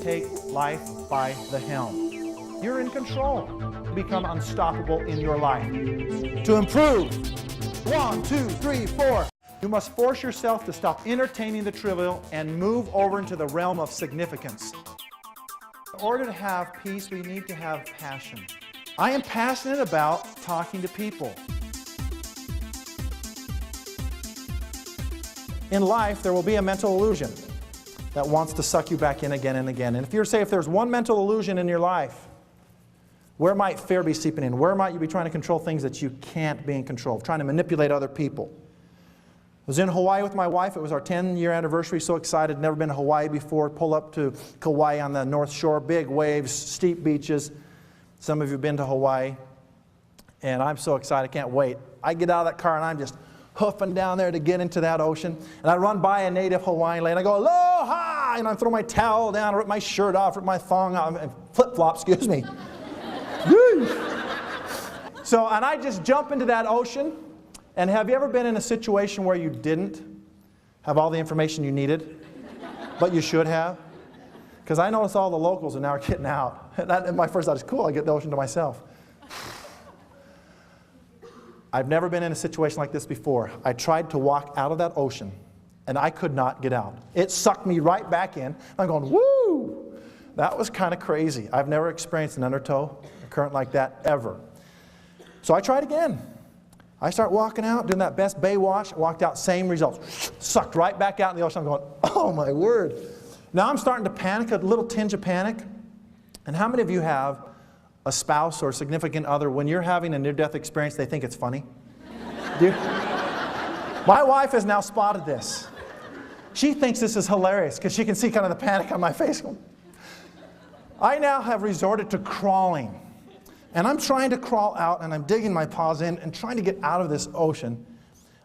take life by the helm. You're in control. Become unstoppable in your life. To improve, 1, 2, 3, 4. You must force yourself to stop entertaining the trivial and move over into the realm of significance. In order to have peace, we need to have passion. I am passionate about talking to people. In life, there will be a mental illusion that wants to suck you back in again and again. And if there's one mental illusion in your life, where might fear be seeping in? Where might you be trying to control things that you can't be in control of, trying to manipulate other people? I was in Hawaii with my wife. It was our 10-year anniversary. So excited. Never been to Hawaii before. Pull up to Kauai on the North Shore. Big waves, steep beaches. Some of you have been to Hawaii. And I'm so excited. I can't wait. I get out of that car and I'm just hoofing down there to get into that ocean. And I run by a native Hawaiian lady. And I go, aloha! And I throw my towel down, rip my shirt off, rip my thong off, flip-flop, excuse me. So, and I just jump into that ocean. And have you ever been in a situation where you didn't have all the information you needed, but you should have? Because I notice all the locals are now getting out. And my first thought is, cool, I get the ocean to myself. I've never been in a situation like this before. I tried to walk out of that ocean, and I could not get out. It sucked me right back in. I'm going, woo! That was kind of crazy. I've never experienced an undertow current like that ever. So I tried again. I start walking out, doing that best bay wash. I walked out, same results. Sucked right back out in the ocean. I'm going, oh my word. Now I'm starting to panic, a little tinge of panic. And how many of you have a spouse or significant other, when you're having a near-death experience, they think it's funny? My wife has now spotted this. She thinks this is hilarious because she can see kind of the panic on my face. I now have resorted to crawling. And I'm trying to crawl out, and I'm digging my paws in and trying to get out of this ocean.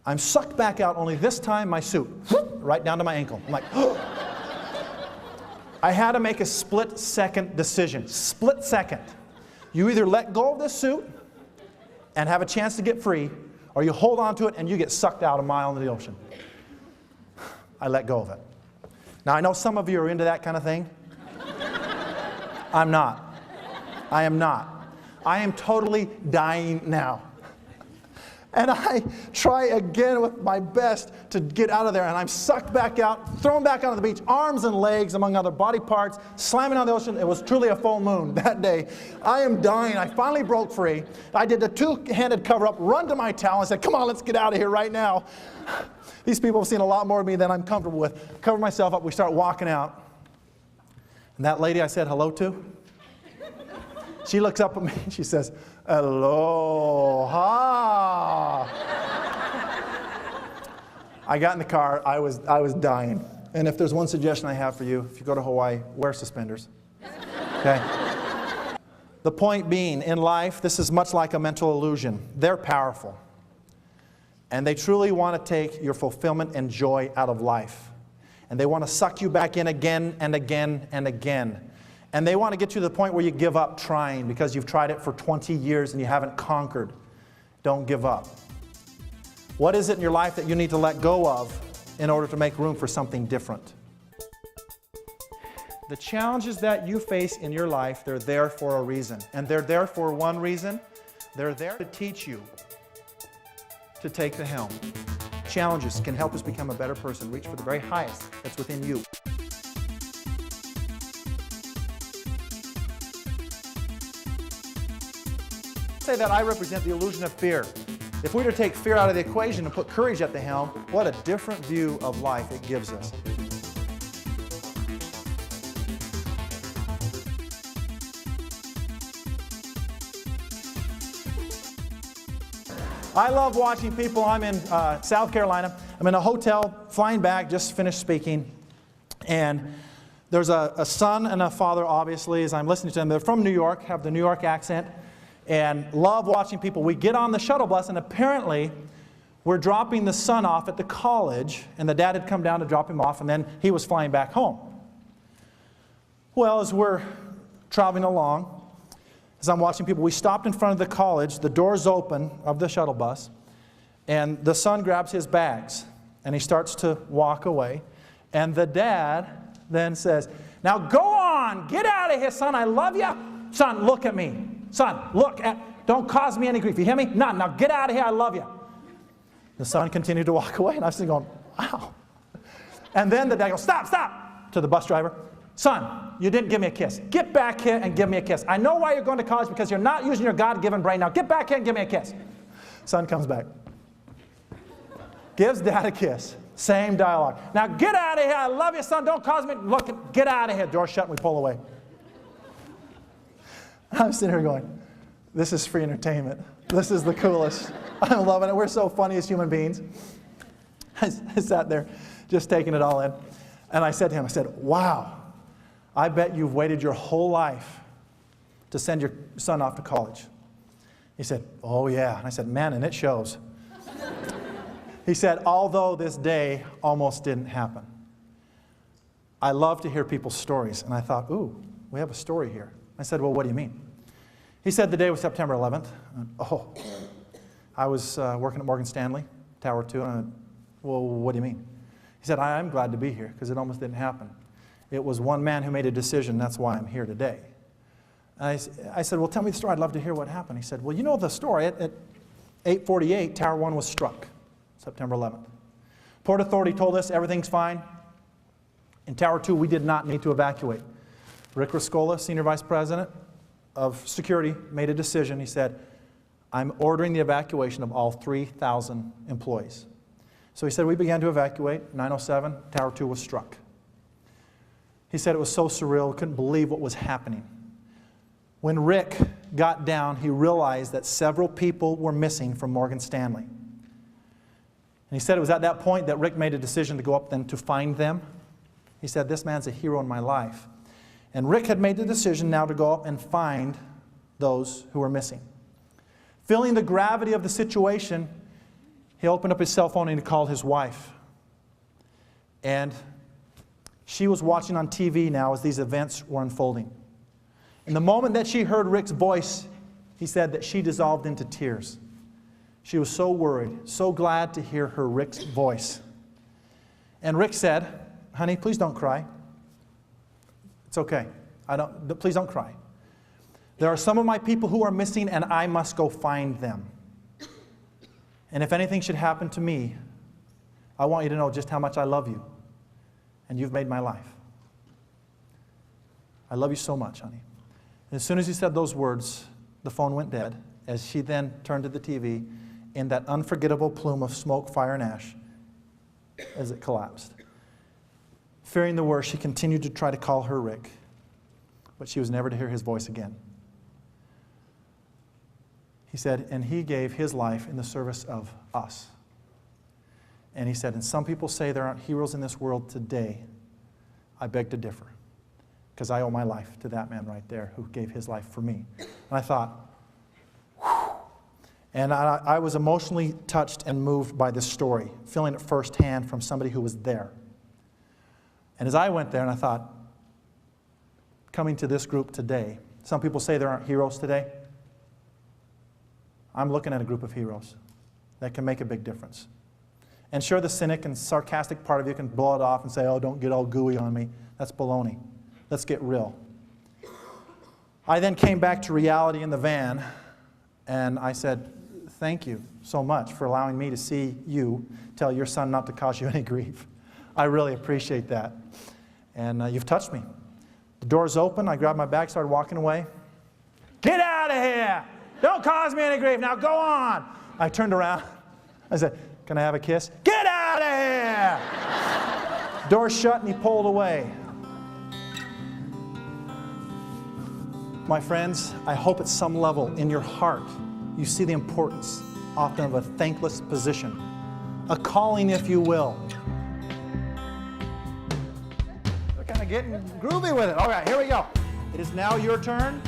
I'm sucked back out, only this time my suit, right down to my ankle. I'm like, I had to make a split-second decision. Split second. You either let go of this suit and have a chance to get free, or you hold on to it and you get sucked out a mile into the ocean. I let go of it. Now, I know some of you are into that kind of thing. I'm not. I am not. I am totally dying now. And I try again with my best to get out of there, and I'm sucked back out, thrown back onto the beach, arms and legs among other body parts, slamming on the ocean. It was truly a full moon that day. I am dying. I finally broke free. I did the two-handed cover-up, run to my towel, and said, come on, let's get out of here right now. These people have seen a lot more of me than I'm comfortable with. Cover myself up. We start walking out. And that lady I said hello to, she looks up at me and she says, aloha. I got in the car. I was dying. And if there's one suggestion I have for you, if you go to Hawaii, wear suspenders. Okay? The point being, in life, this is much like a mental illusion. They're powerful. And they truly want to take your fulfillment and joy out of life. And they want to suck you back in again and again and again. And they want to get you to the point where you give up trying because you've tried it for 20 years and you haven't conquered. Don't give up. What is it in your life that you need to let go of in order to make room for something different? The challenges that you face in your life, they're there for a reason. And they're there for one reason. They're there to teach you to take the helm. Challenges can help us become a better person, reach for the very highest that's within you. Say that I represent the illusion of fear. If we were to take fear out of the equation and put courage at the helm, what a different view of life it gives us. I love watching people. I'm in South Carolina. I'm in a hotel, flying back, just finished speaking. And there's a son and a father, obviously, as I'm listening to them. They're from New York, have the New York accent. And love watching people. We get on the shuttle bus, and apparently we're dropping the son off at the college, and the dad had come down to drop him off, and then he was flying back home. Well, as we're traveling along, as I'm watching people, we stopped in front of the college, the doors open of the shuttle bus, and the son grabs his bags, and he starts to walk away, and the dad then says, now go on! Son, get out of here, son. I love you. Son, look at me. Son, don't cause me any grief. You hear me? None. Now get out of here. I love you. The son continued to walk away, and I was going, wow. And then the dad goes, stop, to the bus driver. Son, you didn't give me a kiss. Get back here and give me a kiss. I know why you're going to college, because you're not using your God-given brain. Now get back here and give me a kiss. Son comes back. Gives dad a kiss. Same dialogue. Now get out of here. I love you, son. Don't cause me. Look, get out of here. Door shut and we pull away. I'm sitting here going, this is free entertainment. This is the coolest. I'm loving it. We're so funny as human beings. I sat there just taking it all in. And I said to him, wow, I bet you've waited your whole life to send your son off to college. He said, oh yeah. And I said, man, and it shows. He said, although this day almost didn't happen. I love to hear people's stories. And I thought, ooh, we have a story here. I said, well, what do you mean? He said the day was September 11th. I was working at Morgan Stanley, Tower 2. And I went, well, what do you mean? He said, I'm glad to be here because it almost didn't happen. It was one man who made a decision. That's why I'm here today. I said, well, tell me the story. I'd love to hear what happened. He said, well, you know the story. At 8:48, Tower 1 was struck, September 11th. Port Authority told us everything's fine. In Tower 2, we did not need to evacuate. Rick Riscola, Senior Vice President of Security, made a decision. He said, I'm ordering the evacuation of all 3,000 employees. So he said, we began to evacuate. 9:07, Tower 2 was struck. He said it was so surreal, couldn't believe what was happening. When Rick got down, he realized that several people were missing from Morgan Stanley. And he said it was at that point that Rick made a decision to go up then to find them. He said, this man's a hero in my life. And Rick had made the decision now to go up and find those who were missing. Feeling the gravity of the situation, he opened up his cell phone and he called his wife. And she was watching on TV now as these events were unfolding. And the moment that she heard Rick's voice, he said that she dissolved into tears. She was so worried, so glad to hear her Rick's voice. And Rick said, honey, please don't cry. It's okay. Please don't cry. There are some of my people who are missing and I must go find them. And if anything should happen to me, I want you to know just how much I love you. And you've made my life. I love you so much, honey. And as soon as he said those words, the phone went dead as she then turned to the TV in that unforgettable plume of smoke, fire, and ash as it collapsed. Fearing the worst, she continued to try to call her Rick, but she was never to hear his voice again. He said, and he gave his life in the service of us. And he said, and some people say there aren't heroes in this world today. I beg to differ, because I owe my life to that man right there who gave his life for me. And I thought, whew. And I was emotionally touched and moved by this story, feeling it firsthand from somebody who was there. And as I went there and I thought, coming to this group today, some people say there aren't heroes today. I'm looking at a group of heroes that can make a big difference. And sure, the cynic and sarcastic part of you can blow it off and say, oh, don't get all gooey on me. That's baloney. Let's get real. I then came back to reality in the van, and I said, thank you so much for allowing me to see you tell your son not to cause you any grief. I really appreciate that. And you've touched me. The door's open. I grabbed my bag, started walking away. Get out of here! Don't cause me any grief. Now go on. I turned around. I said, can I have a kiss? Get out of here! Door shut and he pulled away. My friends, I hope at some level in your heart you see the importance often of a thankless position, a calling, if you will. We're kind of getting groovy with it. All right, here we go. It is now your turn.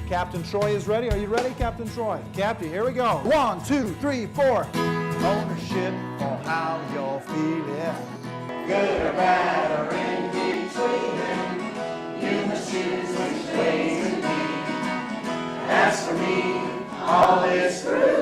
Captain Troy is ready. Are you ready, Captain Troy? Captain, here we go. 1, 2, 3, 4. Ownership for how you're feeling. Good or bad or in between. You must choose which way to be. As for me, all is through.